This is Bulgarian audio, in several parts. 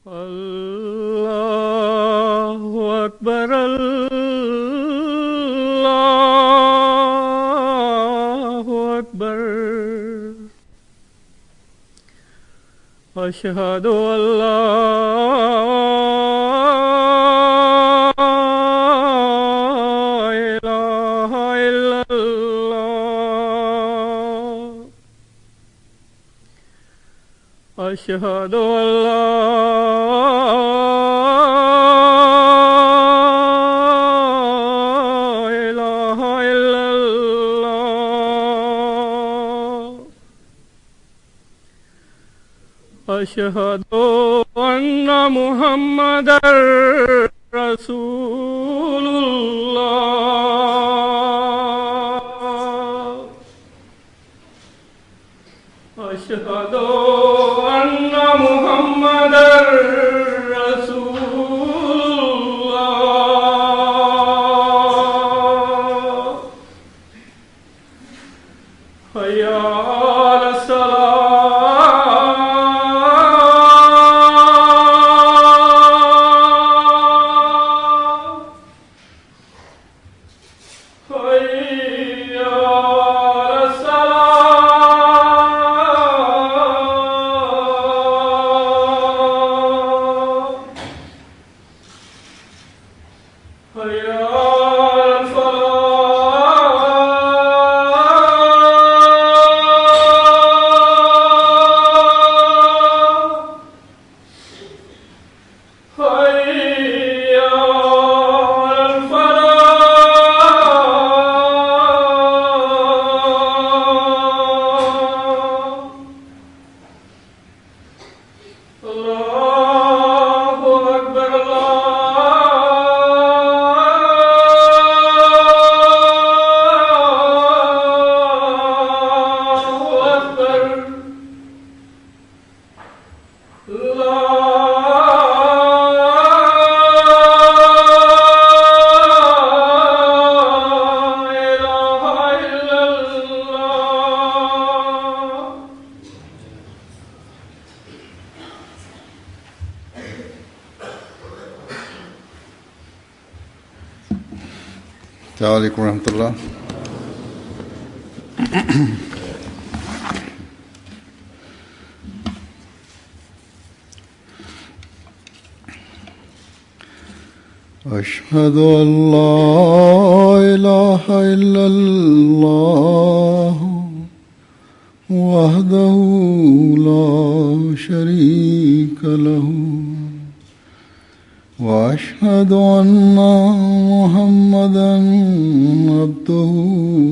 अल्लाहु अकबर अल्लाहु अकबर अशहदु अल्ला इलाहा इल्लल्लाह अशहदु अल्ला इलाहा इल्लल्लाह अशहदु अन्ना मुहम्मदर रसूलुल्लाह अशहदु अन्ना मुहम्मदर रसूलुल्लाह हय्या अस्सलामुअलैकुम रहमतुल्लाह। अशहदु अल्ला इलाहा इल्लल्लाह वहदहु ला शरीका लहू वअशहदु अन्ना मुहम्मदन अब्दुहु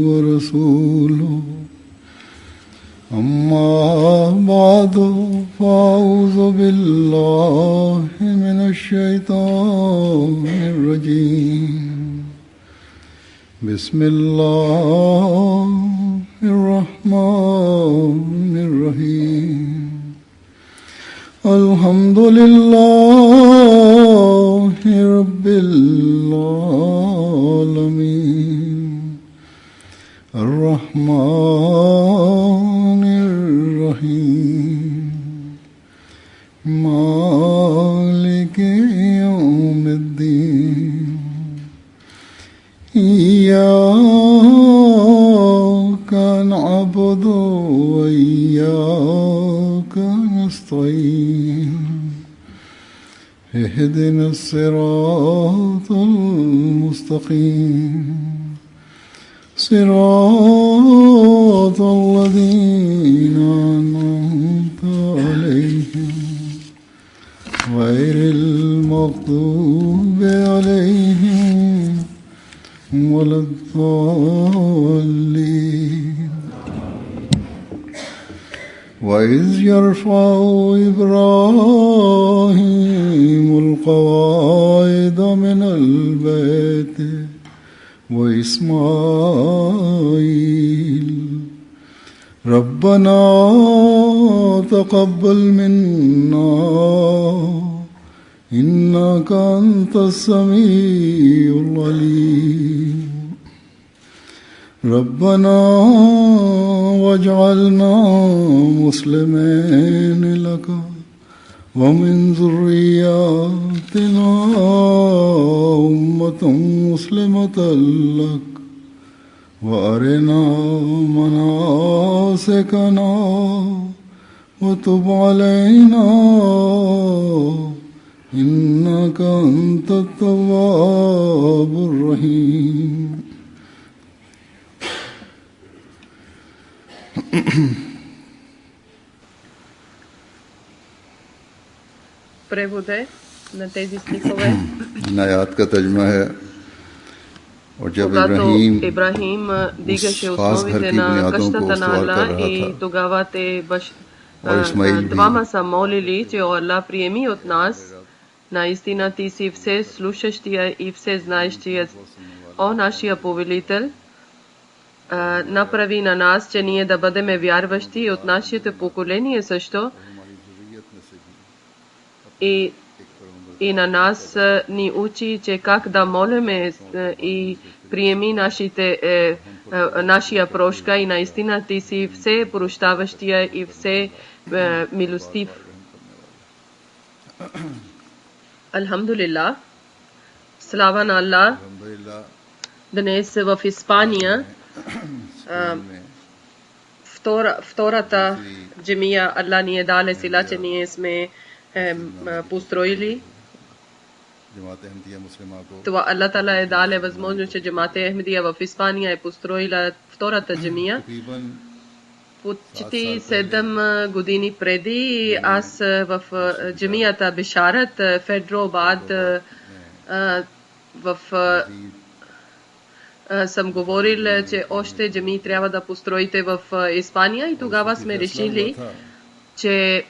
व रसूलुहु अम्मा बादु फ़अऊज़ु बिल्लाहि मिनश शैतानिर रजीम बिस्मिल्लाहिर रहमानिर रहीम अल्हम्दुलिल्लाहि रब्बिल आलमीन अर्रहमानिर रहीम मालिकि यौमिद्दीन इय्याका नअबुदु व इय्याका नस्तईन इहदिना सिरातल मुस्तकीम सिरातल लज़ीना अनअमता अलैहिम गैरिल मग़दूबि अलैहिम वलद्दाल्लीन वइज़ यरफ़अु इब्राहीमुल क़वाइद मिनल बैति वइस्माईल रब्बना तक़ब्बल मिन्ना इन्नका अंतस समीउल अलीम रब्बना वजअलना मुस्लिमैन लका ومن ذرياتنا أمة مسلمة لك وأرنا مناسكنا وتب علينا إنك أنت التواب الرحيم. Превод е на тези стихове. आयत का तर्जुमा है और जब Когато Ибрахим дигаше основите на къщата на Алла и тогава те двама са молили, че Алла приеми от нас, наистина ти си все слушащия и все знаещия, о нашия повелител, направи на нас, че ние да бъдем вярващи и от нашето поколение също и на нас ни учи, че как да молиме и приеми нашия прошка и наистина ти си все прощаващия и все милостив. Алхамдулилlah, слава на Аллах. Днес в Испания втората джамия Аллах ни е даде сила, че ние сме построили. Това Аллах Таала е даде възможност, че джамата Ахмадия в Испания е построила втората джамия. Почти 7 години преди аз в джамията Бишарат в Хайдерабад съм говорил, че още джами трябва да построите в Испания и тогава сме решили, че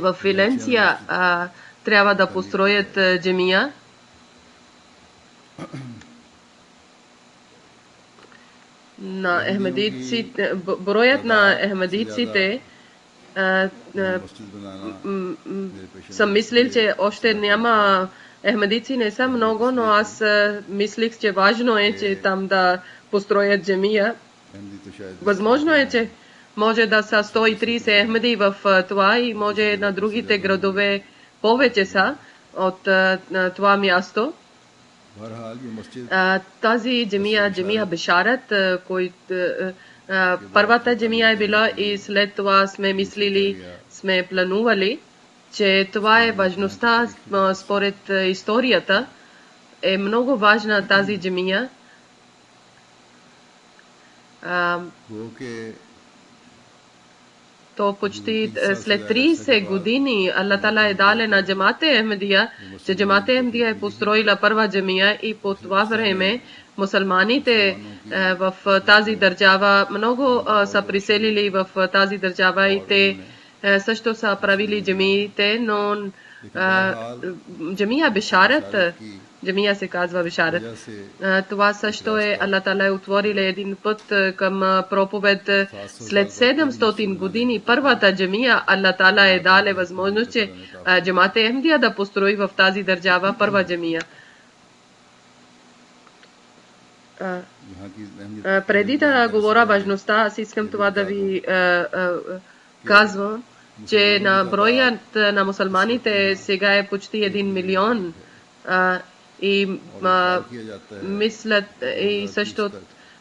в Валенсия трябва да построят джамия. На ахмадийците, броят на ахмадийците съм мислил, че още няма ахмадийци, не са много, но аз мислих, че важно е, че там да построят джамия. Възможно е, че може да са 130 ахмади в това и може на другите градове повече са от това място. Тази джамия Бишарат, първата джамия е била и след това сме мислили, сме планували, че това е важността според историята. Е много важна тази джамия. То почти след 30 години Аллах Таала е даде на джамата Ахмадия, че джамата Ахмадия е построила първа джамия и по това време мусулманите в тази държава много са приселили в тази държава и те също са правили джамиите, но джамия Бишарат, джамия се казва Бишарат, това също е Аллах Таала е отворил един път към проповед. След 700 години първата джамия Аллах Таала е даде възможност, че джамата Ахмадия да построи в тази държава първа джамия. Преди да говоря важността, аз искам това да ви казвам, че на броят на мусулманите сега е почти 1 милион и мислят и също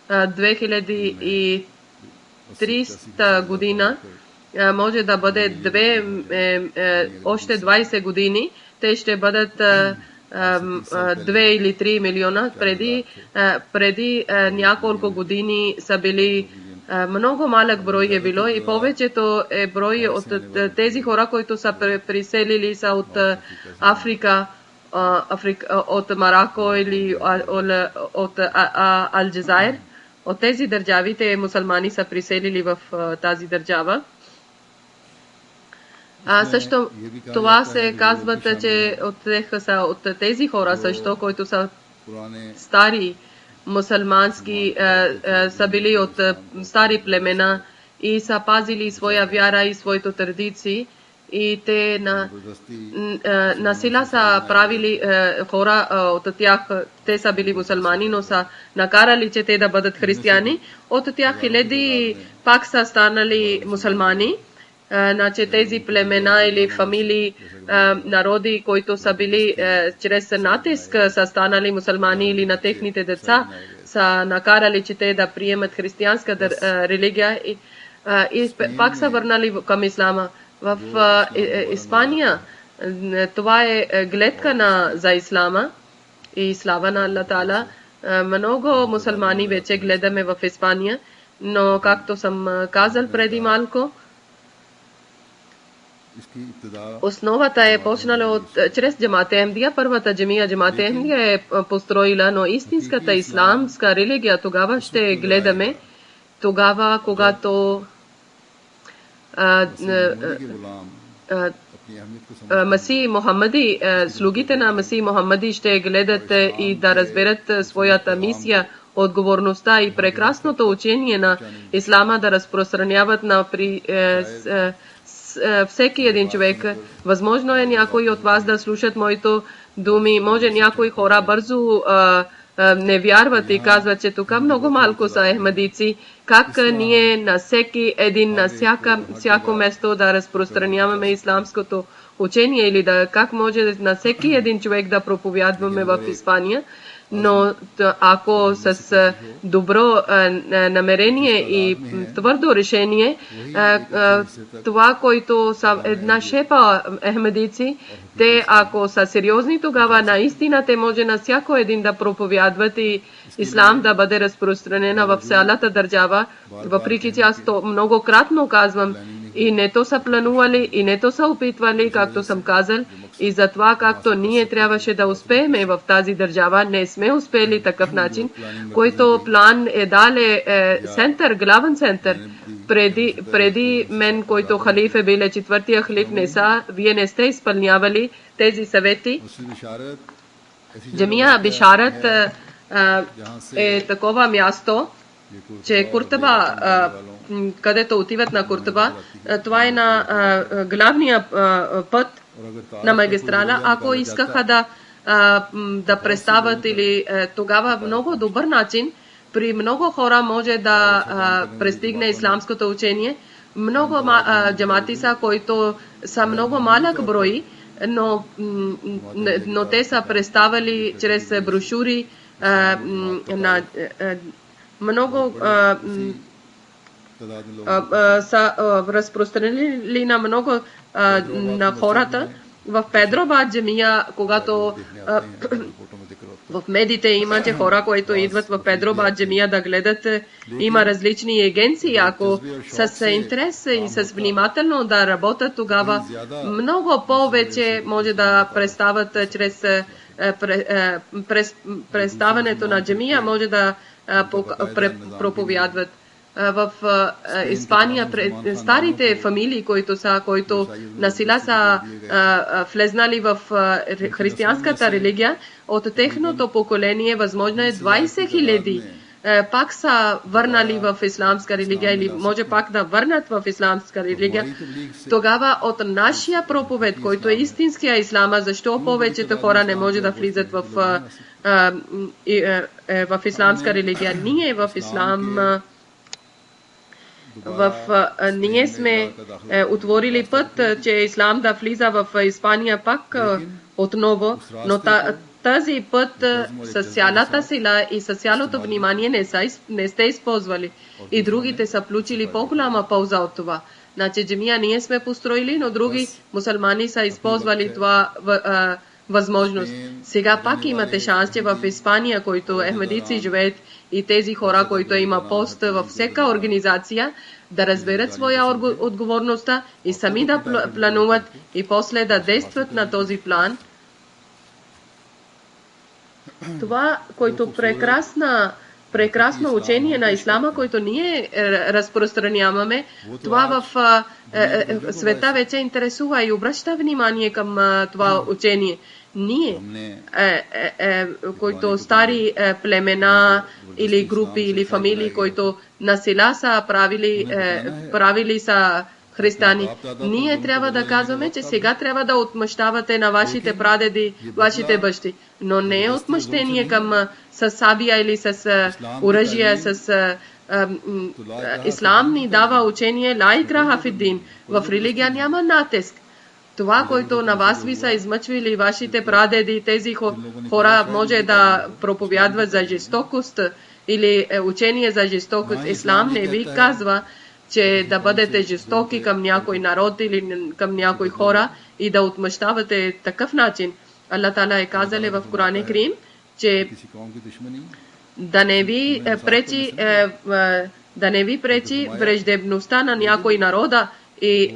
2300 година може да бъде още 20 години, те ще бъдат 2 или 3 милиона. Преди няколко години са били много малък брой е било и повечето е брой от тези хора, които са приселили са от Африка, от Марокко или от Алджазайр. От тези държави те мусулмани са приселили в тази държава. Също това се казват, че от тези хора също, които са стари мусулмански, са били от стари племена и са пазили своя вяра и своите традиции. И те на сила са правили хора от тях, те са били мусулмани, но са накарали, че те да бъдат християни. От тях хиляди пак са станали мусулмани Значи тези племена или фамилии, народи, които са били чрез натиск, са станали мусулмани или на техните деца, са накарали, че те да приемат християнска религия и пак са върнали към ислама. В Испания това е гледка за ислама и слава на Аллах Таала. Много мусулмани вече гледаме в Испания, но както съм казал преди малко, основата е почнала чрез Джамат Ахмадия. Първата джамия Джамат Ахмадия е построила, но истинската исламска религия тогава ще гледаме, тогава когато Масих Мухаммади, слугите на Масих Мухаммади ще гледат и да разберат своята мисия, отговорността и прекрасното учение на ислама да разпространяват на всеки един човек. Възможно е някой от вас да слушат моите думи. Може някои хора бързо не вярват и казват, че тук много малко са ахмадици. Как ние на всеки един, на всяко место да разпространяваме исламското учение или как може на всеки един човек да проповядваме в Испания. Но ако с добро намерение и твърдо решение, това, което са една шепа ахмадици, те ако са сериозни, тогава наистина те може на всяко един да проповядват и ислам да бъде разпространена в цялата държава. Въпреки че аз то многократно казвам, и не то са планували, и не то са опитвали, както съм казал, и затова както ние трябваше да успеем в тази държава, не сме успели такъв начин, който план е дале център, главен център. Преди мен, който халиф е бил четвъртия халиф, не са, вие не сте изпълнявали тези съвети. Джамия Бишарат е такова място, че Куртуба, където отиват на Куртуба, това е на главния път на магистрала. Ако искаха да представят или тогава много добър начин, при много хора може да пристигне исламското учение. Много джамати са, които са много малък брой, но те са представили чрез брошури на много са разпространили на много на хората. В Педрабад джамия, когато в медиите имате хора, които идват в Педрабад джамия да гледат, има различни агенции. Ако с интерес и с внимателно да работят, тогава много повече може да представят чрез представянето на джамия, може да проповядват. В Испания старите фамилии, които насила са влезнали в християнската религия, от техното поколение възможно е 20 000 пак са върнали в исламска религия или може пак да върнат в исламска религия. Тогава от нашия проповед, който е истинския ислама, защо повечето хора не може да влизат в исламска религия? Ние в ислам ние сме отворили път, че ислам да влиза в Испания пак отново, но тази път с цялата сила и с цялото внимание не сте използвали. И другите са получили по-голяма полза от това. Значи джамия ние сме построили, но други мусулмани са използвали това възможност. Сега пак имате шанс, че в Испания, които ахмадици живеят и тези хора, които има пост във всяка организация, да разберат своя отговорността и сами да плануват и после да действат на този план. Това, което прекрасно учение на ислама, което ние разпространяваме, това в света вече интересува и обръща внимание към това учение. Ние, които стари племена или групи или фамилии, които насила са правили са християни, ние трябва да казваме, че сега трябва да отмъщавате на вашите прадеди, вашите бащи. Но не е отмъщение с сабия или с оръжие, с Ислам ни дава учение ла икраха фиддин. В религия няма натиск. Това, което на вас ви са измъчвали вашите прадеди, тези хора може да проповядват за жестокост или учение за жестокост. Ислам не ви казва, че да бъдете жестоки към някой народ или към някой хора и да отмъщавате такъв начин. Аллах Таала е казал в Коран Крим, че да не ви пречи враждебността на някой народа и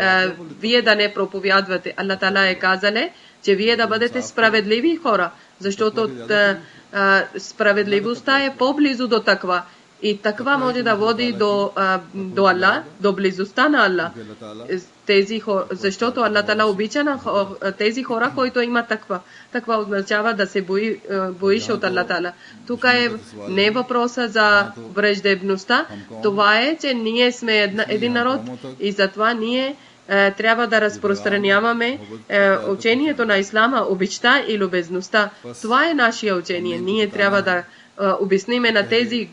вие да не проповядвате. Аллах Таала е казал, че вие да бъдете справедливи хора, защото справедливостта е по-близо до таква. И таква може да води до Аллах, до близостта на Аллах. Защото Аллах Таала обича на тези хора, които имат таква. Таква означава да се боиш от Аллах Таала. Тук не въпроса за враждебността. Това е, че ние сме един народ и затова ние трябва да разпространяваме учението на Ислама, обичта и любезността. Това е нашия учение. Ние трябва да обясниме на тези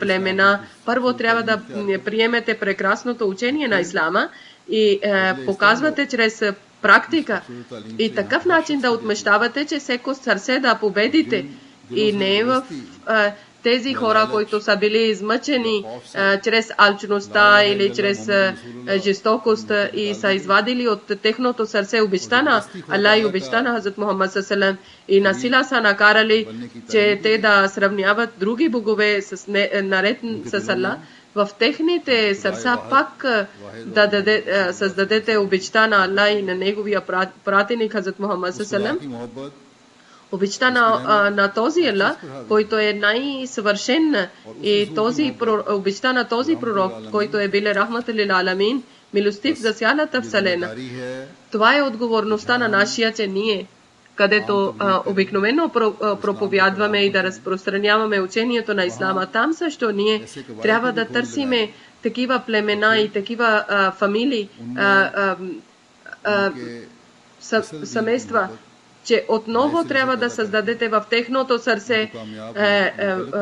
племена. Първо трябва да приемете прекрасното учение на Ислама и показвате чрез практика и такъв начин да отмъщавате, че всеко сърце да победите и не в тези хора, които са били измъчени чрез алчността или чрез жестокост и са извадили от техното сърце обичта на Аллах и обичта на Хазрат Мухаммад саллаллаху и насила са накарали, че те да сравняват други богове наред с Аллах. В техните сърца пак да създадете обичта на Аллах и на неговия пратеник Хазрат Мухаммад саллаллаху. Обичта на този Аллах, който е най-съвършен, и обичта на този пророк, който е бил рахмат лил аламин, милостив за цялата вселена. Това е отговорността на нашия, че ние, където обикновено проповядваме и да разпространяваме учението на Ислама, там също ние трябва да търсиме такива племена и такива фамилии, семейства, че отново трябва да създадете в техното сърце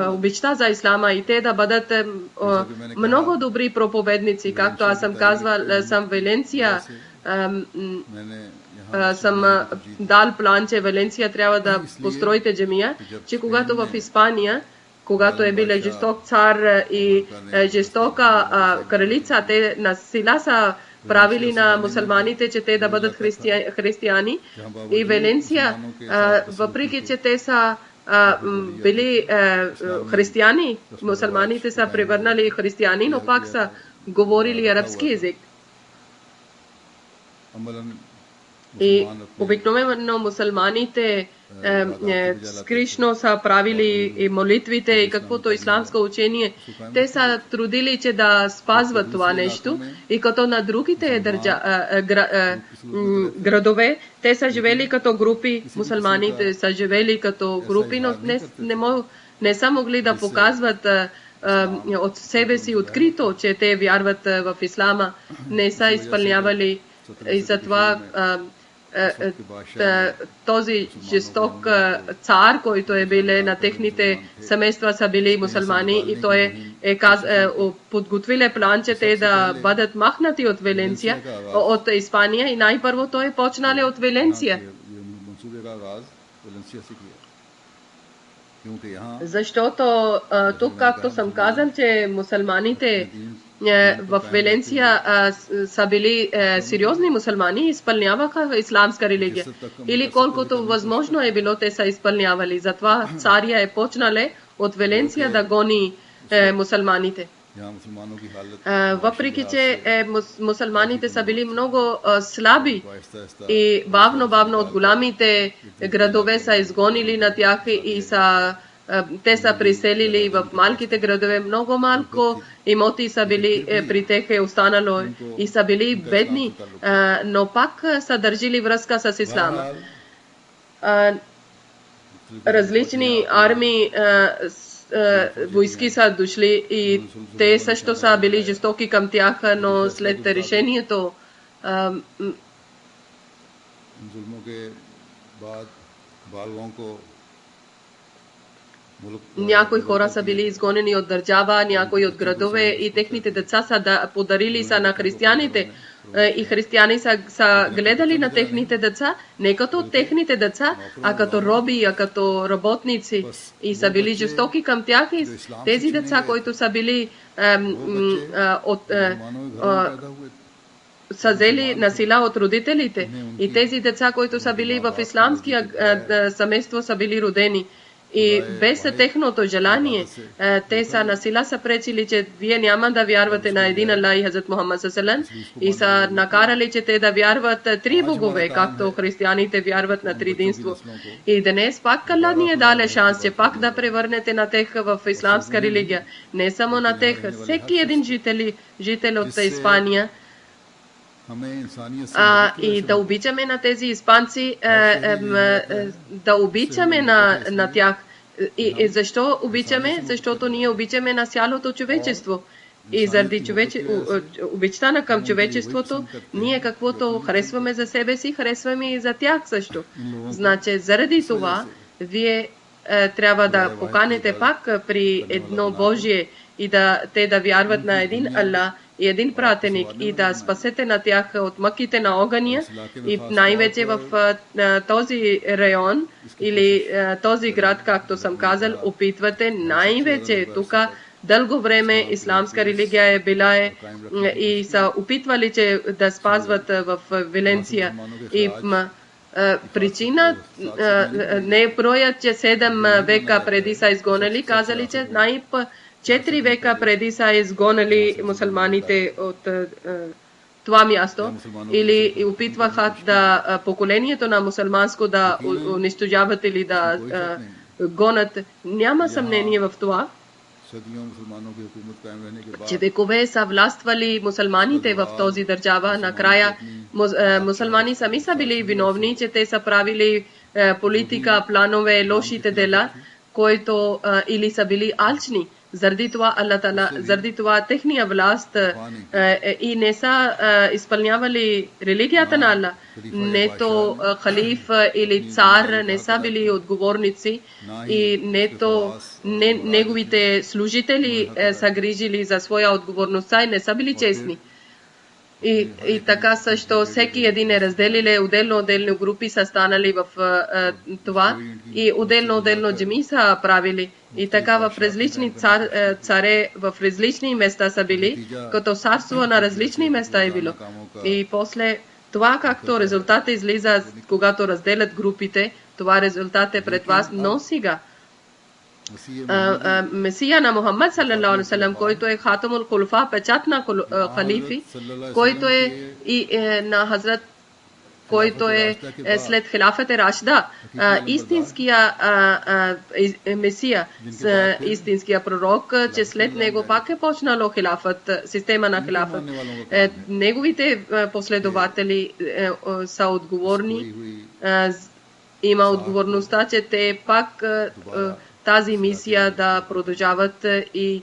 обичта за Ислама и те да бъдат много добри проповедници. Както аз съм казвал, съм Валенсия, съм дал план, че Валенсия трябва да построите джамия, че когато в Испания, когато е бил жесток цар и жестока кралица, те на сила са правили на мусулманите, че те да бъдат християни. И Валенсия, въпреки че те са били християни, мусулманите са превърнали християни, но пак са говорили арабски език. И обикновено мусулманите скришно са правили и молитвите и каквото исламско учение. Те са трудили, че да спазват това нещо. И като на другите градове, те са живели като групи, мусулманите са живели като групи, но не са могли да показват от себе си открито, че те вярват в Ислама. Не са изпълнявали и затова този жесток цар, който е бил на техните семейства са били мусулмани и той е подготвил план, че те да бъдат махнати от Валенсия, от Испания и най-първо той почнали от Валенсия. Защото тук, както съм казал, че мусулманите в Валенсия са били сериозни мусулмани и изпълняваха исламска религия. Или колкото възможно е било, те са изпълнявали. Затова царя е почнале от Валенсия да гони мусулманите. Въпреки че мусулманите са били много слаби и бавно от голямите градове са изгонили на тях и те са приселили в малките градове. Много малко имоти са били при тях е останало и са били бедни, но пак са държили връзка с Ислама. Различни армии войски са дошли и те също са били жестоки към тях, но след решението Някои хора са били изгонени от държава, някои от градове и техните деца са подарили са на християните. И християни са гледали на техните деца не като техните деца, а като роби, а като работници. И са били жестоки към тях. И тези деца, които са били са взели насила от родителите. И тези деца, които са били в исламския семейство, са били родени. И без техното желание, те са насила са пречили, че вие няма да вярвате на един Аллах и Хазрат Мухаммад ﷺ и са накарали, че те да вярват три богове, както християните вярват на триединство. И днес пак Аллах ни е даде шанс, че пак да превърнете на тех в исламска религия. Не само на тех, всеки един жител от Испания. И да обичаме на тези испанци, да обичаме на тях. И защо обичаме? Защото ние обичаме на цялото човечество. И заради обичта към човечеството, ние каквото харесваме за себе си, харесваме и за тях също. Значи, заради това, вие трябва да поканете пак при едно Божие и те да вярват на един Аллах и един пратеник и да спасете на тях от мъките на огъня и най-вече в този район или този град, както съм казал, опитвате най-вече тук дълго време исламска религия е била и са опитвали че да спазват в Валенсия и причина не е броят, че 7 века преди са изгонали, казали, че 4 века преди са изгонали мусулманите от това място или опитваха да поколението на мусулманско да унищожават или да гонят. Няма съмнение в това, че векове са властвали мусулманите в този държава. Накрая мусулмани сами са били виновни, че те са правили политика, планове, лошите дела, които или са били алчни. Заради това Аллах Таала, заради това техния власт и не са изпълнявали религията на Аллах. Нето халиф или цар не са били отговорници и нето неговите служители са грижили за своя отговорността и не са били честни. И така също всеки един е разделили, отделно групи са станали в това и отделно джами са правили. И така в различни царе в различни места са били, като царство на различни места е било. И после това както резултат излиза, когато разделят групите, това резултат е пред вас, но сега Месия на Мухаммад саллалаху алейхи ва саллям, който е Хатамул Хулфа, печат на халифи, който е и на Хазрат, който е след Хилафът Рашида, истинския Месия, истинския пророк, че след него пак е почнало Хилафът, система на Хилафът. Неговите последователи са отговорни, има отговорността, че те пак тази мисия да продължават и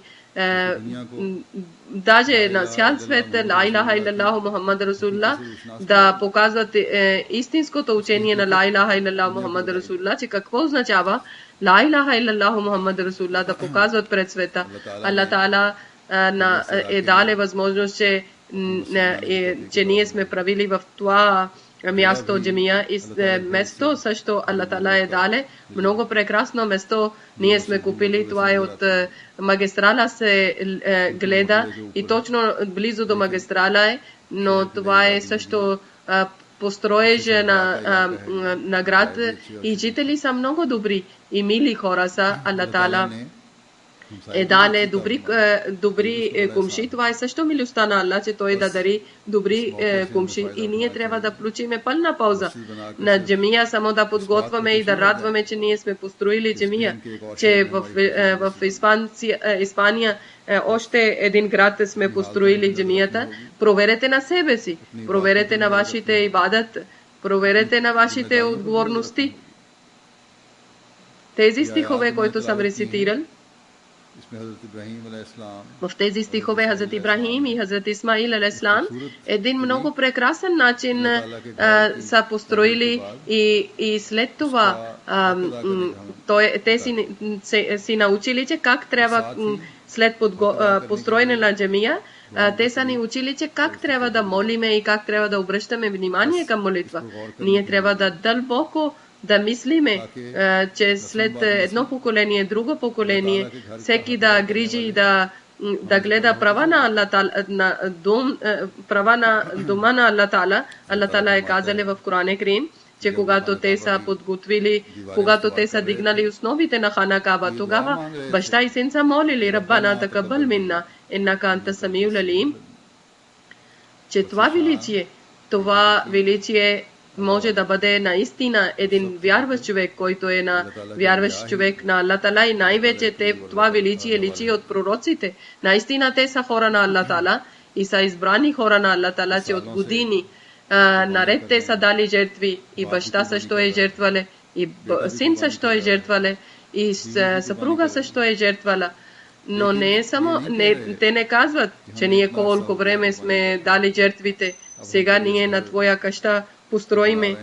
даже на цял свет ла илаха илlallah Мухаммад Расулуллах да показват истинското учение на ла илаха илlallah Мухаммад Расулуллах, че какво означава ла илаха илlallah Мухаммад Расулуллах, да показват пред света. Аллах Таала е даде възможност, че ние сме правили в това място джамия и место също Аллах Таала е даде много прекрасно место. Ние сме купили, това е от магистрала се гледа и точно близо до магистрала е, но това е също построеж на град и жители са много добри и мили хора са. Аллах Таала е даде добри кумши. Това е също милостта на Аллах, че той да дари добри кумши и ние трябва да включиме пълна полза на джамия, само да подготвяме и да радваме, че ние сме построили джамия, че в Испания още един град сме построили джамията. Проверете на себе си, проверете на вашите ибадат, проверете на вашите отговорности. Тези стихове, които съм рецитирал, इसमें हज़रत इब्राहीम अलैहिस्सलाम В тези стихове Хазрат Ибрахим и Хазрат Исмаил алейхиссалам един много прекрасен начин са построили и след това те си научили, че как трябва след построене на джамия, те са ни учили, че как трябва да молиме и как трябва да обръщаме внимание към молитва. Ние трябва да дълбоко да мислиме, че след едно поколение, друго поколение, всеки да грижи и да гледа права на Аллах Таала, права на дома на Аллах Таала. Аллах Таала е казали в Коран Карим, че когато те са подготвили, когато те са дигнали основите на Хана Каба, тогава баща и син са молили Раббана такаббал минна иннака анта самиул алим, че това величие може да бъде наистина един вярващ човек, който е на вярващ човек на Аллах Таала, и най-вече това величие личи от пророците. Наистина те са хора на Аллах Таала и са избрани хора на Аллах Таала, че от години наред те са дали жертви, и баща също е жертвале, и син също е жертвале, и съпруга също е жертвала. Но не е само, те не казват, че ние колко време сме дали жертвите, сега ние на твоя къща построиме,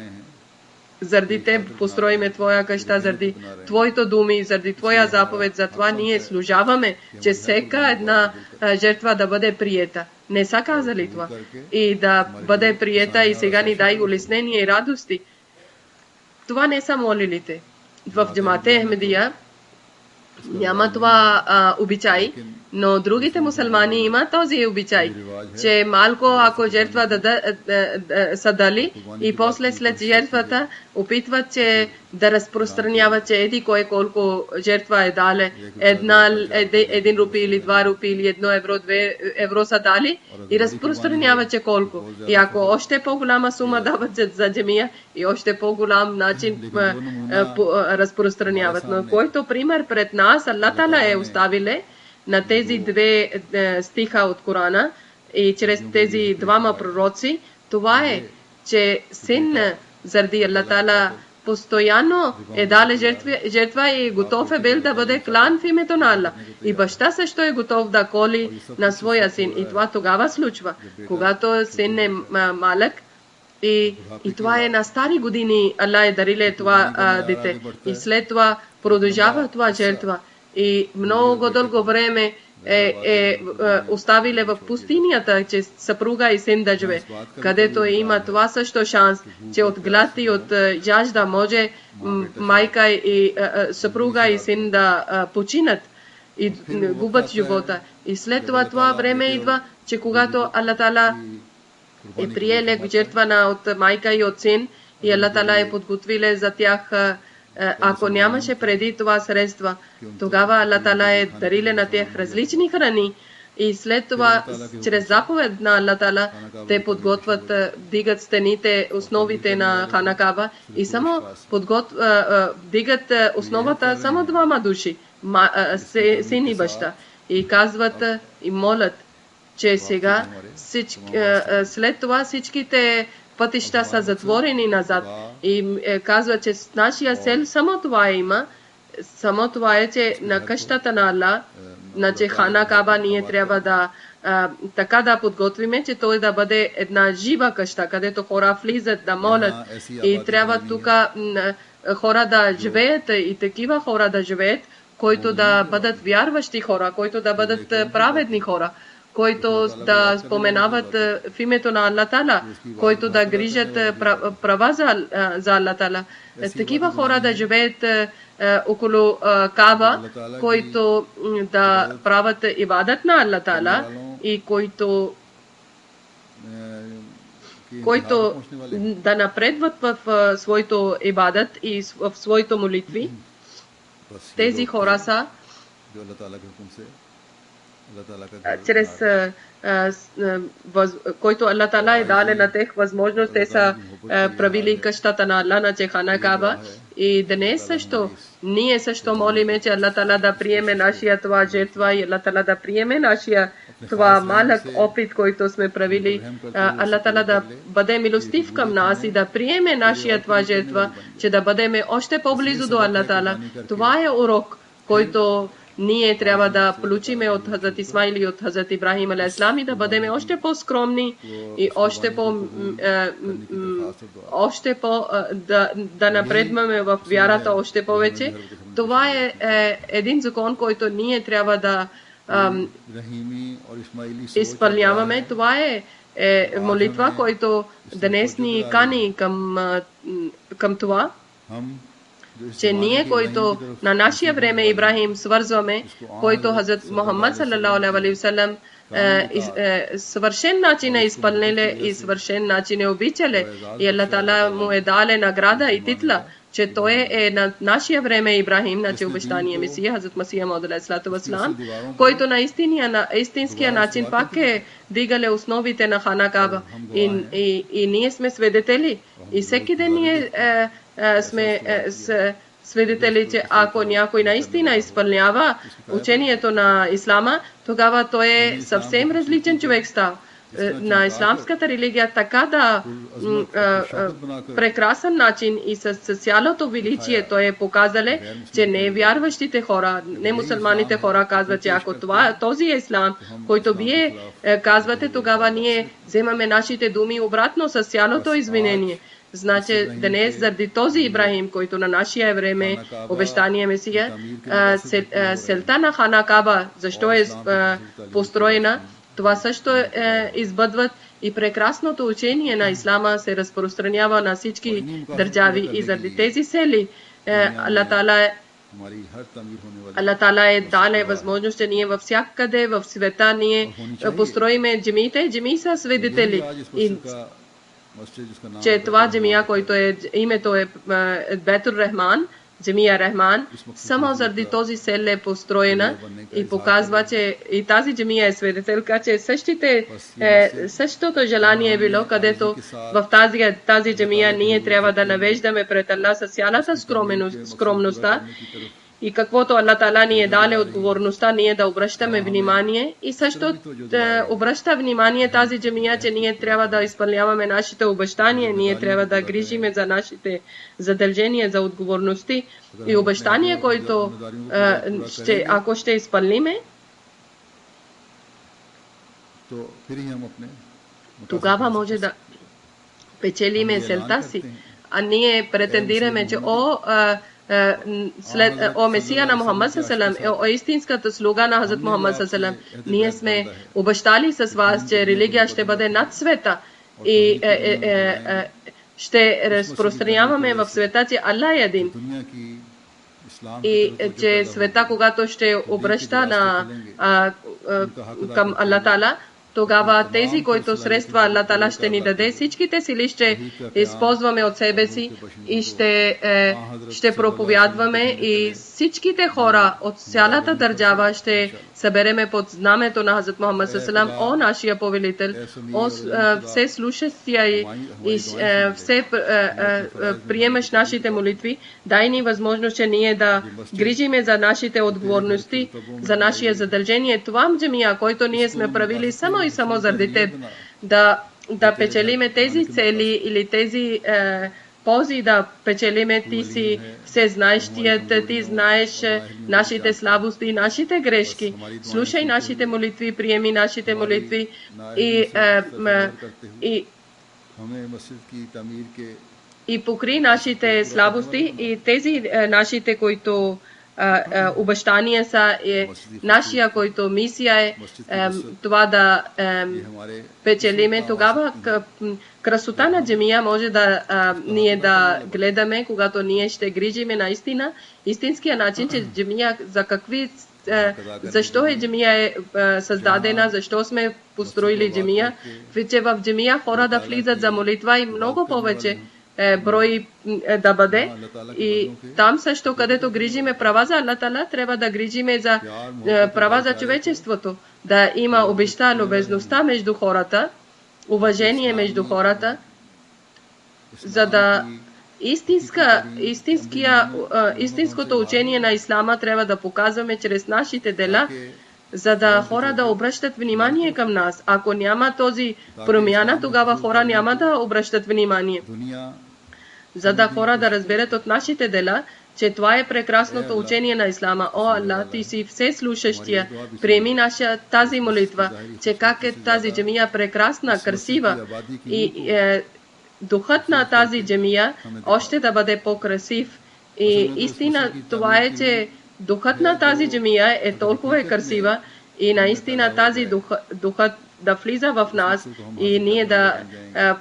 заради теб построиме твоя къща, заради твоите думи, заради твоя заповед, затова ние служаваме, че всяка една жертва да бъде приета. Не са казали това. И да бъде приета и сега ни дай улеснение и радости. Това не са молилите. В джамате Ахмедия няма това обичай, но другите мусулмани имат този обичай, че малко ако жертва са дали и после след жертвата опитват, че да разпространяват, че еди кой колко жертва е дале, 1 рупи или 2 рупи или 1 евро, 2 евро са дали и разпространяват, че колко. И ако още по-голяма сума дават за джамия и още по-голям начин разпространяват. Но който пример пред нас Аллах Таала е оставиле на тези две стиха от Корана и чрез тези двама пророци, това е, че син заради Аллах Таала постоянно е дали жертва и готов е бил да бъде клан в името на Аллах. И баща също е готов да коли на своя син. И това тогава случва, когато син е малък. И това е на стари години Аллах е дариле това дете. И след това продължава това жертва. И много дълго време оставиле в пустинята, че съпруга и син да живее, където има това също шанс, че от глад и от жажда може майка и съпруга и син да починат и губят живота. И след това време идва, че когато Аллах Таала е приеле жертва от майка и от син, и Аллах Таала е подготвиле за тях. Ако нямаше преди това средства, тогава Аллах Таала е дариле на тях различни храни и след това, чрез заповед на Аллах Таала, те подготвят, дигат стените, основите на Хана Каба и само дигат основата само двама души, син и баща. И казват и молят, че сега след това всичките пътища са затворени назад и казва, че нашия цел само това има, само това е, че на къщата на Аллах, на Хана Каба ние трябва да така да подготвиме, че той да бъде една жива къща, където хора влизат да молят и трябва тук хора да живеят и такива хора да живеят, които да бъдат вярващи хора, които да бъдат праведни хора, които да споменават в името на Аллах Таала, които да грижат права за Аллах Таала. Такива хора да живеят около Каба, които да правят ибадат на Аллах Таала и които да напредват в своето ибадат и в своите молитви. Тези хора са чрез който Аллах Таала е дал на тях възможност, те са правили къщата на Аллах на Хана Каба. И днес също ние също молиме, че Аллах Таала да приеме нашия това жертва и Аллах Таала да приеме нашия това малък опит, който сме правили. Аллах Таала да бъде милостив към нас и да приеме нашия това жертва, че да бъдем още по-близо до Аллах Таала. Това е урок, който ние трябва да получиме от Хазрат Исмаил и от Хазрат Ибрахим алейхиссалам и да бъдем още по-скромни и още по да напредваме в вярата още повече. Това е един закон, който ние трябва да изпълняваме. Това е молитва, който днес ни кани към това, че ние, които на нашия време Ибрахим свързваме, който Хазрат Мухаммад саллалаху алейхи ва саллям съвършен начин е изпълнили и съвършен начин е обичали. И Аллах Таала му е дале награда и титла, че той е на нашия време Ибрахим, значи обещания Месия, Хазрат Масия Мауд алейхиссалату вассалам, който на истинския начин пак е дигале основите на Хана Каба. И ние сме свидетели. И всеки ден ние сме свидетели, че ако някой наистина изпълнява учението на Ислама, тогава той е съвсем различен човек стал. На исламската религия така да прекрасен начин и с цялото величие той е показале, че не вярващите хора, не мусулманите хора казват, че ако този е ислам, който вие казвате, тогава ние вземаме нашите думи обратно с цялото извинение. Значи днес заради този Ибрахим, който на нашия време обещания Месия, селта на Хана Каба, защо е построена, това също избъдват и прекрасното учение на Ислама се разпространява на всички държави и заради тези сели Аллах Таала е дале възможност, че ние във всякъде в света ние построиме джамиите. Джамии са свидетели. Че това джамия, който името е Бейтур Рахман, Джамия Рахман, само заради този сел е построена и показва, че и тази джамия е свидетелка, че същото желание е било, където в тази джамия ние трябва да навеждаме пред Аллах с цялата скромността и каквото Аллах Таала ни е дали отговорността, ние да обръщаме внимание и също обръща внимание тази джамия, че ние трябва да изпълняваме нашите обещания, ние трябва да грижиме за нашите задължения, за отговорности и обещания, които ако ще изпълниме, тогава може да печелиме целта си. А ние претендираме, че о Месия на Мухаммад саллалаху алейхи ва саллям, о истинската слуга на Хазрат Мухаммад саллалаху алейхи ва саллям, ние сме обещали с вас, че религия ще бъде над света и ще разпространяваме в света, че Аллах е един. И че света, когато ще обръща към Аллах Таала, тогава тези, които средства Аллах Таала ще ни даде, всичките сили ще използваме от себе си и ще проповядваме и всичките хора от цялата държава ще събереме под знамето на Хазрат Мухаммад саллалаху алейхи ва саллям, о нашия повелител, о все слушащия и все приемаш нашите молитви, дай ни възможност, че ние да грижиме за нашите отговорности, за нашия задължение. Това джамия, който ние сме правили само и само заради теб, да печелиме тези цели или тези ползи да печелиме, ти си всезнаещият, ти знаеш нашите слабости, нашите грешки. Слушай нашите молитви, приеми нашите молитви и покри нашите слабости и тези нашите, които обещания са нашия, който мисия е това да печелиме. Тогава красота на джамия може да ние да гледаме, когато ние ще грижиме наистина истинския начин, че джамия за какви защо е джамия създадена, защо сме построили джамия, че в джамия хора да влизат за молитва и много повече брой да бъде. И там също, където грижиме права за Аллах Таала, трябва да грижиме за права за човечеството, да има обеща любезността между хората, уважение между хората, за да истинското учение на Ислама трябва да показваме чрез нашите дела, за да хора да обръщат внимание към нас. Ако няма този промяна, тогава хора няма да обръщат внимание. За да хора да разберат от нашите дела, че това е прекрасното учение на Ислама. О, Аллах, ти си всеслушащия. Приеми наша тази молитва, че как е тази джамия прекрасна, красива и духът на тази джамия още да бъде по-красив. И истина това е, че духът на тази джамия е толкова красива и наистина тази духът да влиза в нас и ние да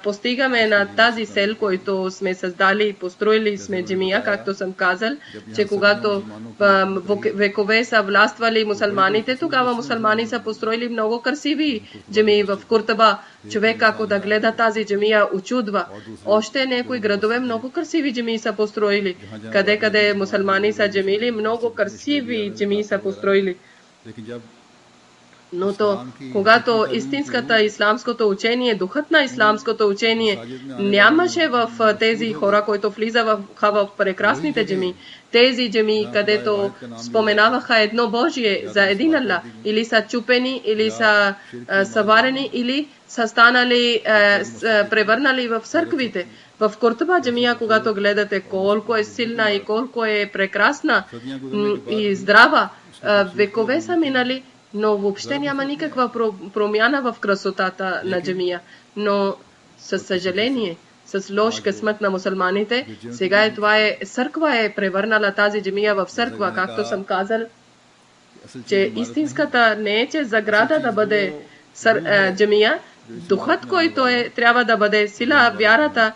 постигаме на тази цел, който сме създали и построили сме джамия, както съм казал, че когато векове са властвали мусулманите, тогава мусулмани са построили много красиви джамии в Куртаба. Човек, ако да гледа тази джамия, очудва. Още някои градове много красиви джамии са построили. Къде мусулмани са джамили, много красиви джамии са построили. Но то, когато истинската исламското учение, духът на исламското учение нямаше в тези хора, които влизаха в прекрасните джами, тези джами, където споменаваха едно Божие за един Аллах, или са чупени, или са съварени, или са станали, превърнали в църквите. В Куртаба джамия, когато гледате колко е силна и колко е прекрасна и здрава, векове са минали, но въобще няма никаква промяна в красотата на джамия. Но със съжаление, с лош късмет на мусулманите, сега църква е превърнала тази джамия в църква, както съм казал, че истинската не е, че заграда да бъде джамия, духът, който трябва да бъде сила, вярата,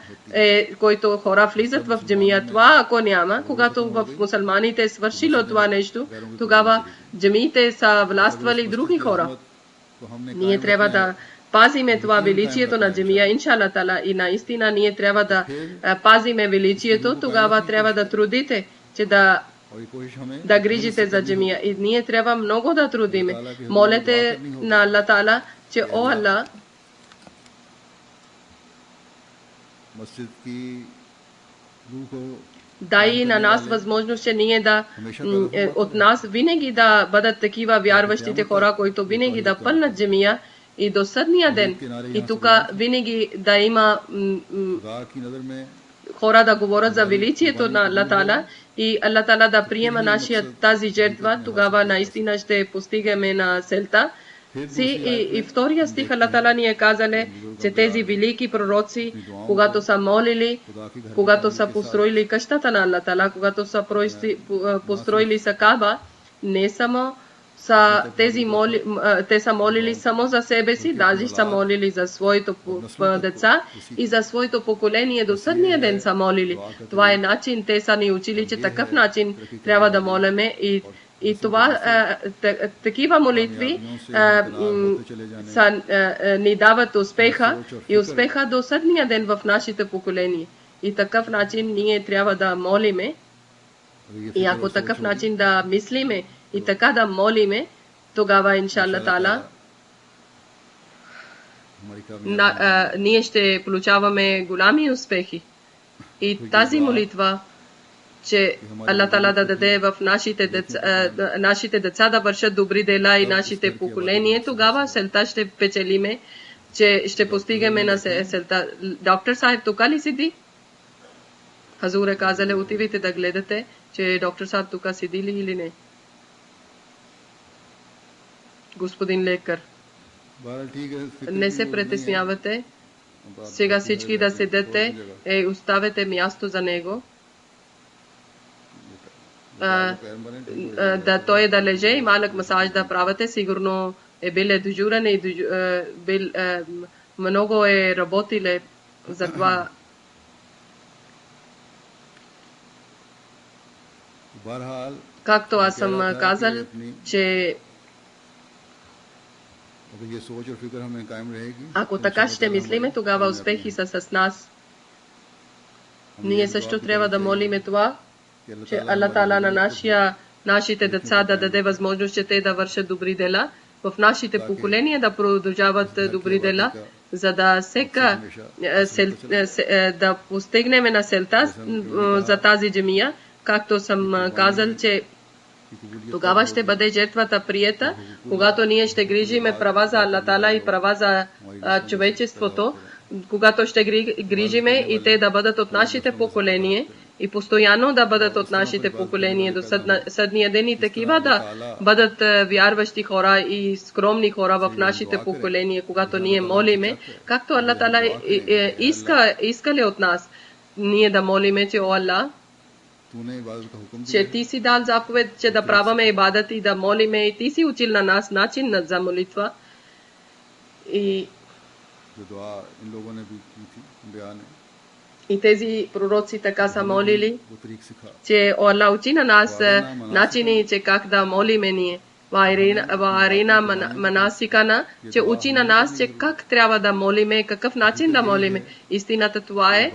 който хора влизат в джамия. Това ако няма, когато в мусулманите свършило това нещо, тогава джамиите са властвали други хора. Ние трябва да пазиме това величието на джамия, иншалла тала, и наистина ние трябва да пазиме величието, тогава трябва да трудите, че да грижите за джамия. И ние трябва много да трудиме. Молете на Аллах Тала, че о Аллах, дай на нас възможност, че ние от нас винаги да бъдат такива вярващите хора, които винаги да пълнат джамия и до съдния ден. И тук винаги да има хора да говорят за величието на Аллах Тала и Аллах Тала да приема нашия тази жертва, тогава наистина ще постигаме на целта. И втория стих Аллах Тала ни е казали, че тези велики пророци, когато са молили, когато са построили къщата на Аллах Тала, когато са построили Каба, не само те са молили само за себе си, даже са молили за своето деца и за своето поколение до съдния ден са молили. Това е начин, те са ни учили, че такъв начин трябва да молиме и това, такива молитви ни дават успеха и успеха до съдния ден в нашите поколения. И такъв начин ние трябва да молиме и ако такъв начин да мислиме и така да молиме, тогава, иншалла тала, ние ще получаваме голями успехи. И тази молитва, че Аллах Тала да даде в нашите деца да вършат добри дела и нашите поколения, тогава селта ще печелиме, че ще постигаме на селта. Доктор Сахиб, тук ли седи? Хазур е казали, отивайте да гледате, че доктор Сахиб тук седи ли или не. Господин лекар, не се притеснявате. Сега всички да седете и оставете място за него. Да той да леже и малък масаж да правите. Сигурно е бил дежурен и много е работиле за това. Както аз съм казал, че ако така ще мислиме, тогава успехи са с нас. Ние също трябва да молиме това, че Аллах Тала на нашите деца да даде възможност, че те да вършат добри дела, в нашите поколения да продължават добри дела, за да да постигнем на целта за тази джамия, както съм казал, че тогава ще бъде жертвата приета, когато ние ще грижиме права за Аллах Тала и права за човечеството, когато ще грижиме и те да бъдат от нашите поколения и постоянно да бъдат от нашите поколения до съдния ден и такива да бъдат вярващи хора и скромни хора в нашите поколения, когато ние молиме, както Аллах Тала искали от нас, ние да молиме, че о Аллах, че ти си дал заповед, че да праваме ибадат и да молиме и ти си учил на нас начин за молитва. И тези пророци така са молили, че о Аллах учи на нас начини, че как да молиме ние. Варина манасикана, че учи на нас, че как трябва да молиме, какъв начин да молиме. Истината това е,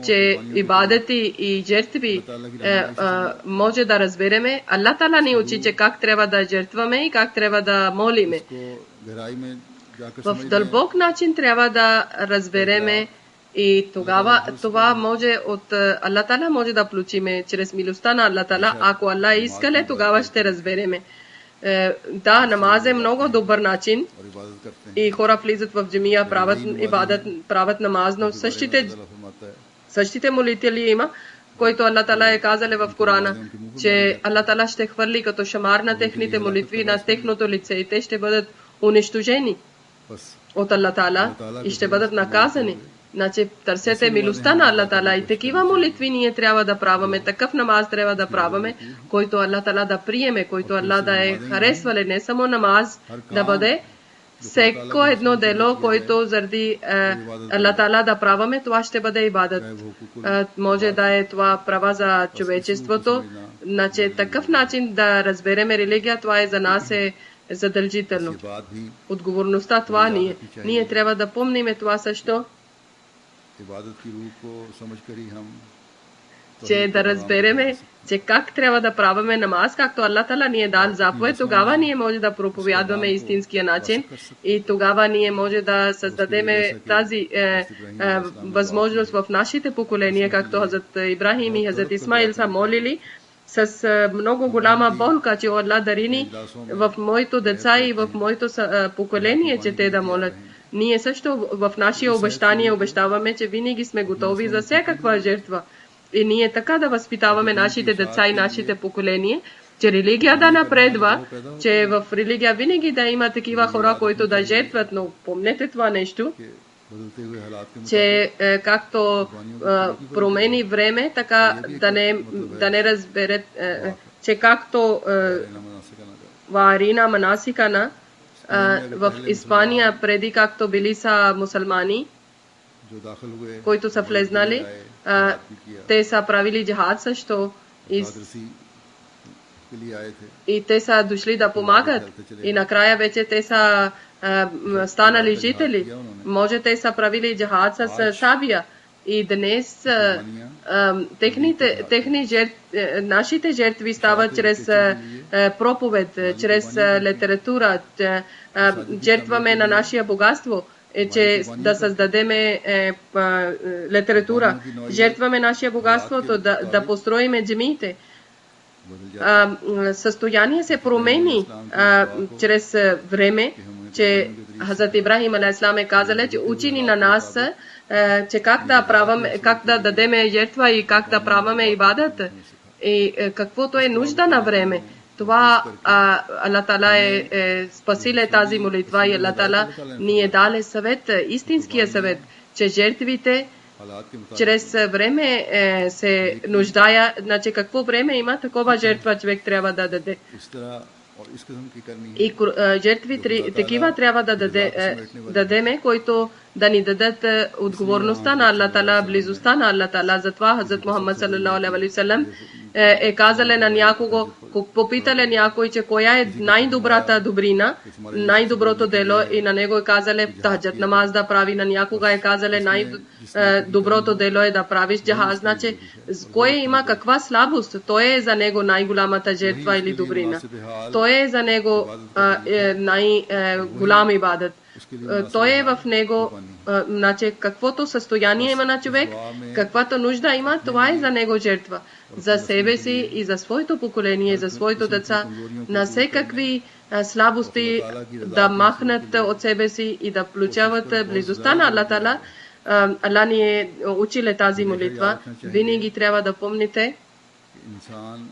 че ибадати и жертви може да разбереме. Аллах Тала ни учи, че как трябва да жертваме и как трябва да молиме. В дълбок начин трябва да разбереме и тогава това може от Аллах Тала може да получиме чрез милостта на Аллах Тала. Ако Аллах искале, тогава ще разбереме. Да, намаз е много добър начин и хора влизат в джамия, правят ибадат, правят намаз, но същите молители има, който Аллах Тала е казал в Корана, че Аллах Тала ще хвърли като шамар на техните молитви на техното лице и те ще бъдат унищожени от Аллах Тала и ще бъдат наказани. Значи търсете милостта на Аллах Тала и такива молитви ние трябва да праваме, такъв намаз трябва да праваме, който Аллах Тала да приеме, който Аллах да е харесвале, не само намаз да бъде, всеко едно дело, който заради Аллах Тала да праваме, това ще бъде ибадат. Може да е това права за човечеството, значи такъв начин да разбереме религия, това е за нас е задължително. Отговорността това ние трябва да помниме това също, че да разбереме, че как трябва да правиме намаз, както Аллах Тала ни е дал заповед, тогава ние може да проповядваме истинския начин и тогава ние може да създадеме тази възможност в нашите поколения, както Хазрат Ибрахим и Хазрат Исмаил са молили с много голяма болка, че Аллах дари ни в моето деца и в моето поколение, че те да молят. Ние също в нашия обещание обещаваме, че винаги сме готови за всякаква жертва. И ние така да възпитаваме нашите деца и нашите поколения, че религия да напредва, че в религия винаги да има такива хора, които да жертват, но помнете това нещо, че както промени време, така да не разберете, че както Варина манасикана, в Испания преди както били са мусулмани, които са влезнали, те са правили джихад също и те са дошли да помагат и накрая вече те са станали жители. Може те са правили джихад с Сабия и днес нашите жертви стават чрез проповед, чрез литература, жертваме на нашия богатство, че да създадеме литература, жертваме нашия богатството, да построиме джамиите. Състояние се промени чрез време, че Хазрат Ибрахим алейхиссалам е казал, че учини на нас, че как да дадеме жертва и как да правиме ибадат и каквото е нужда на време. Това Аллах Тала е спасиле тази молитва и Аллах Тала ни е даде съвет, истинския съвет, че жертвите чрез време се нуждая, значи какво време има, такова жертва човек трябва да даде. И жертви такива трябва да дадеме, които да ни дадат отговорността на Аллах Тала, близостта на Аллах Тала. Затова Хазрат Мухаммад саллалаху алейхи ва саллям е казале на някого, попитале някой, че коя е най-добрата добрина, най-доброто дело и на него е казале тахаджуд намаз да прави, на някога е казале най-доброто дело е да правиш джихад. Значи, кой има каква слабост, той е за него най-голямата жертва или добрина. Той е за него най-голям ибадат. Той е в него, значи каквото състояние има на човек, каквато нужда има, това е за него жертва. За себе си и за своето поколение, за своето деца, на всекакви слабости да махнат от себе си и да получават близостта на Аллах Тала. Алла ни е учил тази молитва. Винаги трябва да помните, इंसान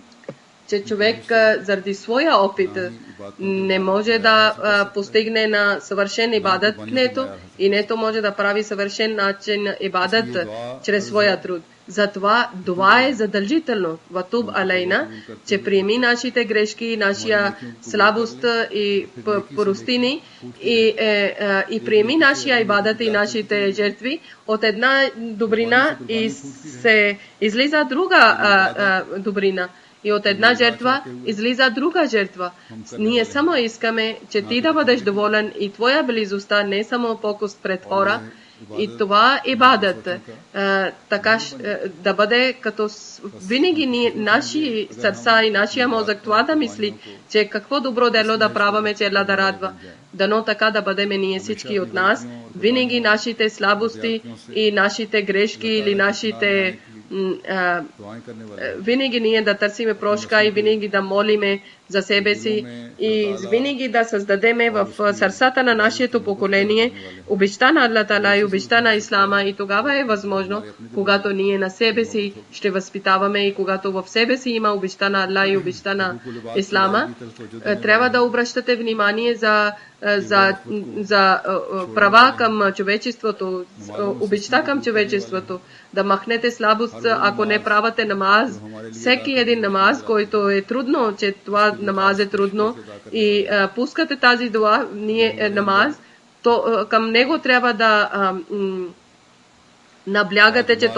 че човек заради своя опит не може да постигне на съвършен ибадат нето и нето може да прави съвършен начин ибадат чрез своя труд. Затова дуа е задължително. Ватуб алейна, че приеми нашите грешки, нашия слабост и простини и приеми нашия ибадат и нашите жертви от една добрина и се излиза друга добрина. И от една жертва излиза друга жертва. Ние само искаме, че ти да бъдеш доволен и твоя близостта не само покус пред хора. И това е ибадат. Така да бъде като винаги наши сърца и нашия мозък това да мисли, че какво добро дело да праваме, че Алла да радва. Дано така да бъдем ние всички от нас. Винаги нашите слабости и нашите грешки или нашите винаги ние да търсиме прошка и винаги да молиме за себе си и винаги да създадеме в сърцата на нашето поколение обичта на Алла Таала и обичта на Ислама и тогава е възможно, когато ние на себе си ще възпитаваме и когато в себе си има обичта на Алла и обичта на Ислама, трябва да обръщате внимание за права към човечеството, обичта към човечеството, да махнете слабост, ако не правите намаз. Всеки един намаз, който е трудно, че това намаз е трудно и пускате тази дуа, намаз, то към него трябва да наблягате, че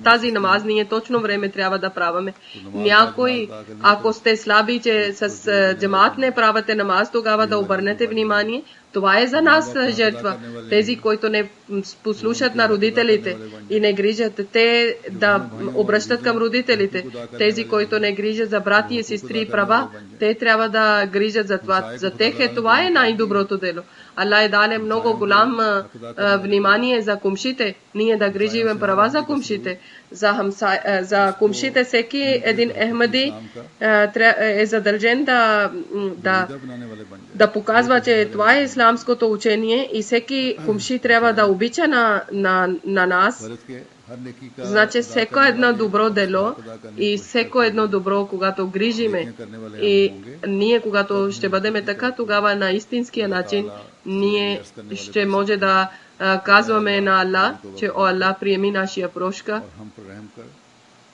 тази намаз ние точно време трябва да праваме. Някой, ако сте слаби, че с джамаат не правите намаз, тогава да обърнете внимание. Това е за нас жертва. Тези, които не послушат на родителите и не грижат, те да обръщат към родителите. Тези, които не грижат за брати и сестри и права, те трябва да грижат за това. За тях това е най-доброто дело. Аллах е даде много голям внимание за кумшите. Ние да грижим права за кумшите. За кумшите всеки един Ахмади е задължен да показва, че това е исламското учение и всеки кумши трябва да обича на нас. Значи всеко едно добро дело и всеко едно добро, когато грижиме и ние, когато ще бъдем така, тогава на истинския начин ние ще може да казваме на Аллах, че о Аллах, приеми нашия прошка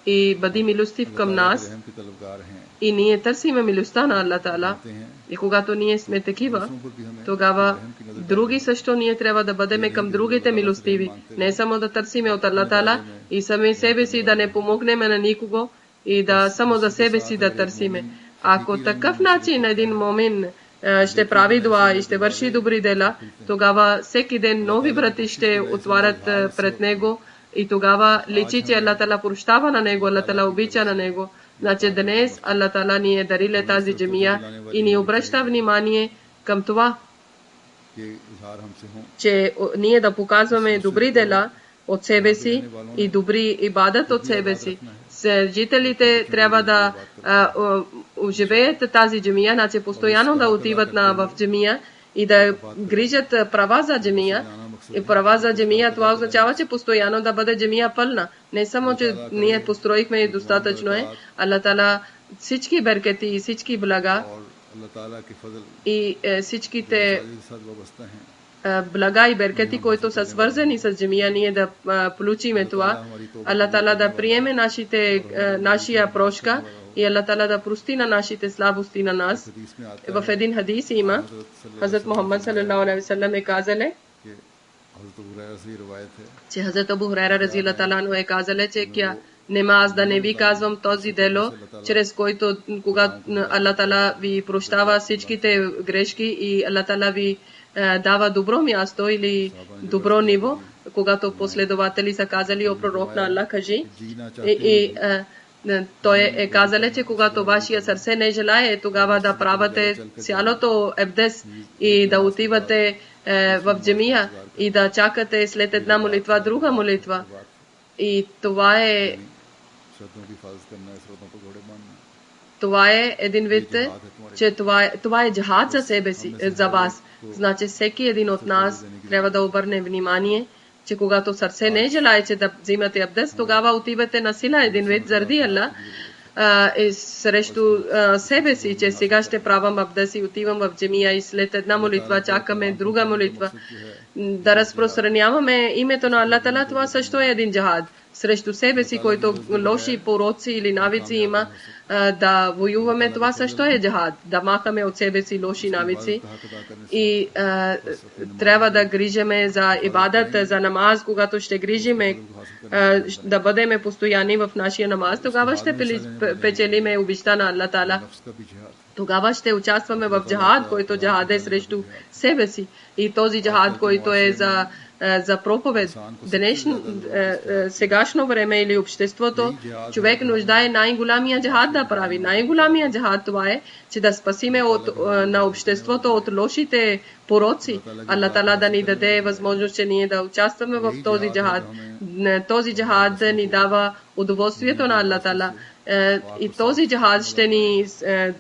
и бъди милостив към нас. И ние търсиме милостта на Аллах Таала. И когато ние сме такива, тогава други също ние трябва да бъдем към другите милостиви. Не само да търсиме от Аллах Таала и сами себе си да не помогнем на никого и да само за себе си да търсиме. Ако такъв начин един момин ще прави дуа и ще върши добри дела, тогава всеки ден нови брати ще отварят пред него и тогава личи, че Аллах Таала прощава на него, Аллах Таала обича на него. Значи днес Аллах Таала ни е дарил тази джамия и ни обръща внимание към това, че ние да показваме добри дела от себе си и добри ибадат от себе си. Жителите трябва да живеят тази джамия, значи постоянно да отиват в джамия и да грижат права за джамия. И права за джамия, това означава, че постоянно да бъде джамия пълна. Не само, че ние построихме и достатъчно е. Аллах Таала всички беркети и всички блага и всичките блага и беркети, които са свързани с джамия, ние да получиме това. Аллах Таала да приеме нашия прошка и Аллах Таала да прости на нашите слабости на нас. В един хадис има, Хазрат Мухаммад саллалаху алейхи ва саллям е казале, че Хазрат Абу Хурайра разияллаху таала анху е казале, че намаз да не ви казвам този дело, чрез който когато Аллах Таала ви прощава всичките грешки и Аллах Таала ви дава добро място или добро ниво, когато последователи са казали о пророк на Аллах кажи. И той е казал, че когато вашия сърце не желае, тогава да правите цялото ебдес и да отивате в джамия и да чакате след една молитва друга молитва. И това е един вид, че това е джихад за себе си, за вас. Значи всеки един от нас трябва да обърне внимание че когато сърце не желаете да взимате абдест, тогава отивате на сила един вид заради Аллах срещу себе си, че сега ще правам абдест и отивам в джамия и след една молитва чакаме друга молитва. Да разпространяваме името на Аллах Тала, това също е един джихад. Срещу себе си, който лоши пороци или навици има, да воюваме, това също е джихад. Да махаме от себе си лоши навици. И трябва да грижиме за ибадат, за намаз, когато ще грижиме, да бъдем постоянни в нашия намаз, тогава ще печелиме обичта на Аллах Тала. Тогава ще участваме в джихад, който джихад е срещу себе си. И този джихад, който е за проповед. Сегашно време или обществото, човек нуждае най-голямия джихад да прави. Най-голямия джихад това е, че да спасиме на обществото от лошите пороци. Аллах Тала да ни даде възможност, че ние да участваме в този джихад. Този джихад ни дава удоволствието на Аллах Тала. И този джихад ще ни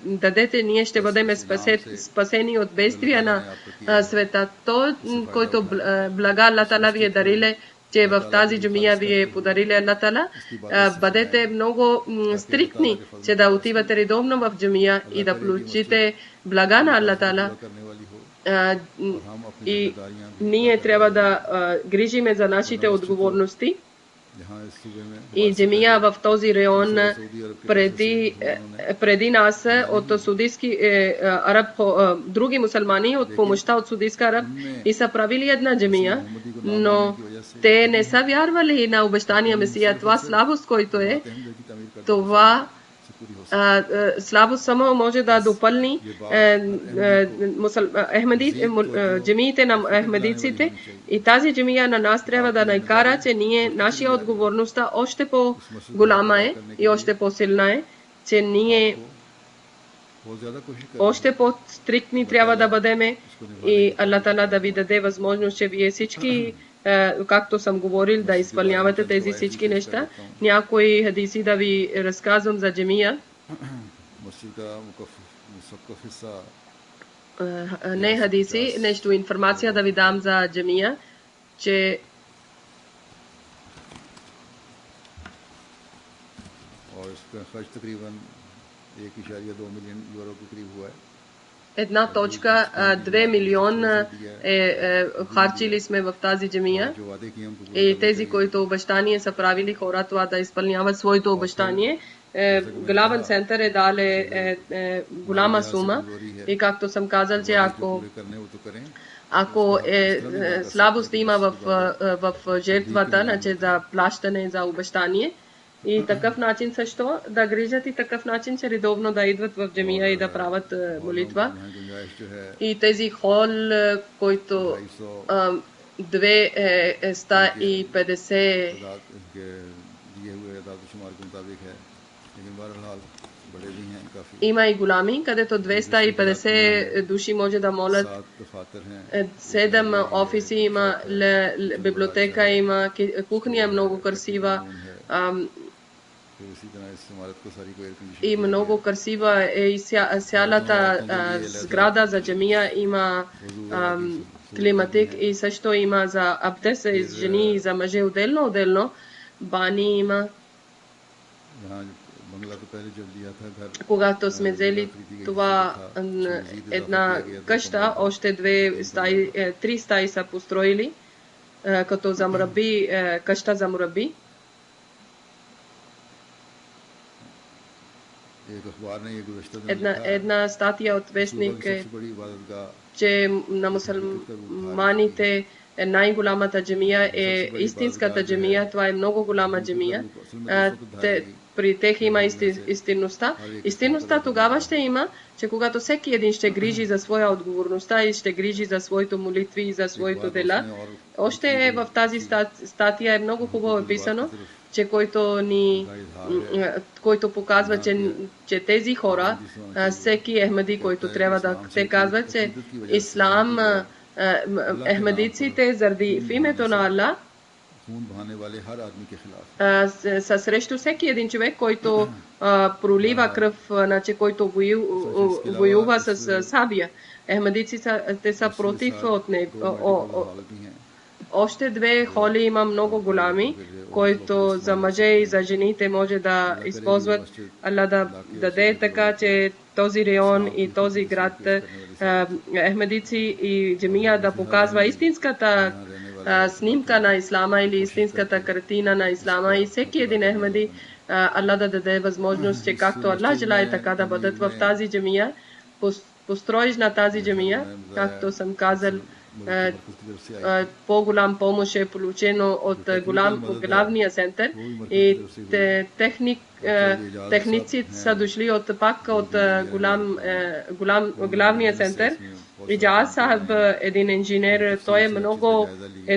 дадете, ние ще бъдем спасени от бедствия на света. То, който блага Аллах Тала ви е дариле, че в тази джумия ви е подарили Аллах Тала, бъдете много стриктни, че да отивате редовно в джумия и да получите блага на Аллах Тала. И ние трябва да грижиме за нашите отговорности. И джамия в този район преди нас от Судийски араб, други мусулмани от помощта от Судийска араб и са правили една джамия, но те не са вярвали на обещания Месия. Това слабост, който е, това слабост само може да допълни джамиите на ахмедиците и тази джамия на нас трябва да накара, че ние, нашия отговорността още по-голяма е и още по-силна е, че ние още по-стриктни трябва да бъдем и Аллах Тала да ви даде възможност, че вие всички, както съм говорил, да изпълнявате тези всички неща. Някои хадиси да ви разказвам за джамия. Не хадиси, нещо информация да ви дам за джамия, че една точка 2 милиона харчили сме в тази джамия и тези, които обещание са правили хора това да изпълняват своето обещание. Главен център е дале голяма сума и както съм казал, че ако слабост има в жертвата, значи за плащане за обещание, и такъв начин също да грижат и такъв начин, че редовно да идват в джамия и да правят молитва. И тези хол, който 250 има и голями, където 250 души може да молят. 7 офиси има, библиотека има, кухня е много красива. И много красива е и цялата сграда за джамия има климатик и също има за абдес за жени и за мъже отделно. Бани има. Когато сме взели това една къща, още 3 стаи са построили, като за мураби, къща за мураби. Една статия от вестник е, че на мусулманите най-голямата джамия е истинската джамия. Това е много голяма джамия. При тях има истинността. Истинността тогава ще има, че когато всеки един ще грижи за своя отговорността и ще грижи за своите молитви и за своите дела. Още в тази статия е много хубаво писано, че който показва, че тези хора, всеки ахмеди, който трябва да те казват, че ислам, ахмедиците заради в името на Аллах са срещу всеки един човек, който пролива кръв, значи, който воюва с сабия. Ахмедиците са против още две холи има много голями, които за мъже и за жените може да използват. Алла да даде така, че този район и този град Ахмедици и джамия да показва истинската снимка на ислама или истинската картина на ислама и всеки един Ахмеди Алла да даде възможност, че както Алла желае така да бъдат в тази джамия, построиш на тази джамия, както съм казал, по-голям помощ е получено от главния център и техници са дошли пак от главния център. И Джаз Сахаб, един инженер, той много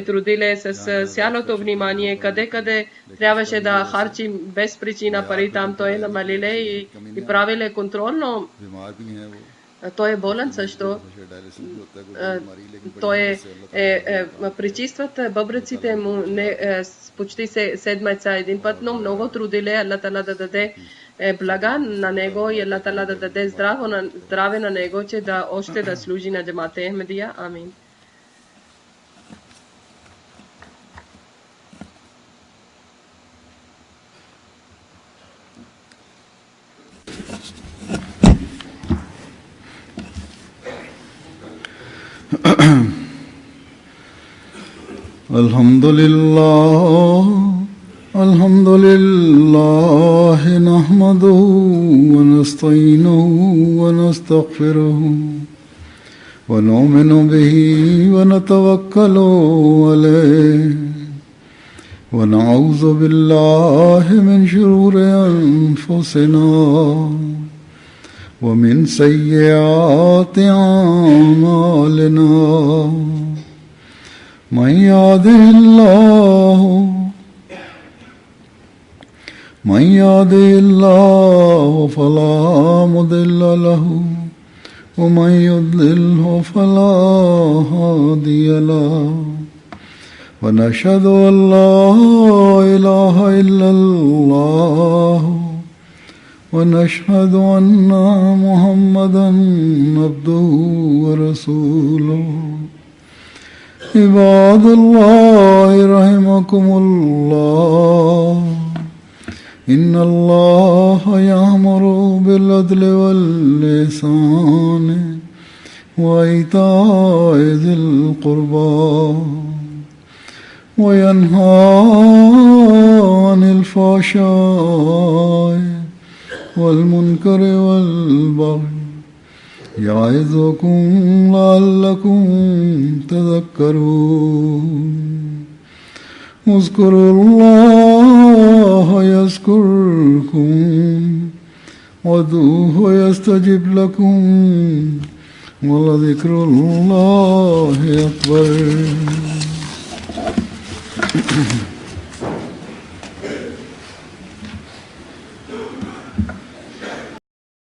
трудил с цялото внимание, къде трябваше да харчи без причина пари, там той намалиле и правиле контролно. Той е болен също. Той пречистват бъбреците му почти седмица един път, но много трудиле Алла Тала да даде блага на него и Алла Тала да даде здраве на него, че да още да служи на джамат Ахмедия. Амин. الحمد لله نحمده ونستعينه ونستغفره ونؤمن به ونتوكل عليه ونعوذ بالله من شرور أنفسنا ومن سيئات أعمالنا من يهده الله فلا مضل له ومن يضلله فلا هادي له ونشهد أن لا إله إلا الله ونشهد أن محمدا عبده ورسوله عباد الله رحمكم الله إن الله يأمر بالعدل والإحسان وإيتاء ذي القربى وينهى عن الفحشاء والمنكر والبغي يعظكم لعلكم تذكرون اذكروا الله يذكركم وادعوه يستجب لكم ولذكر الله أكبر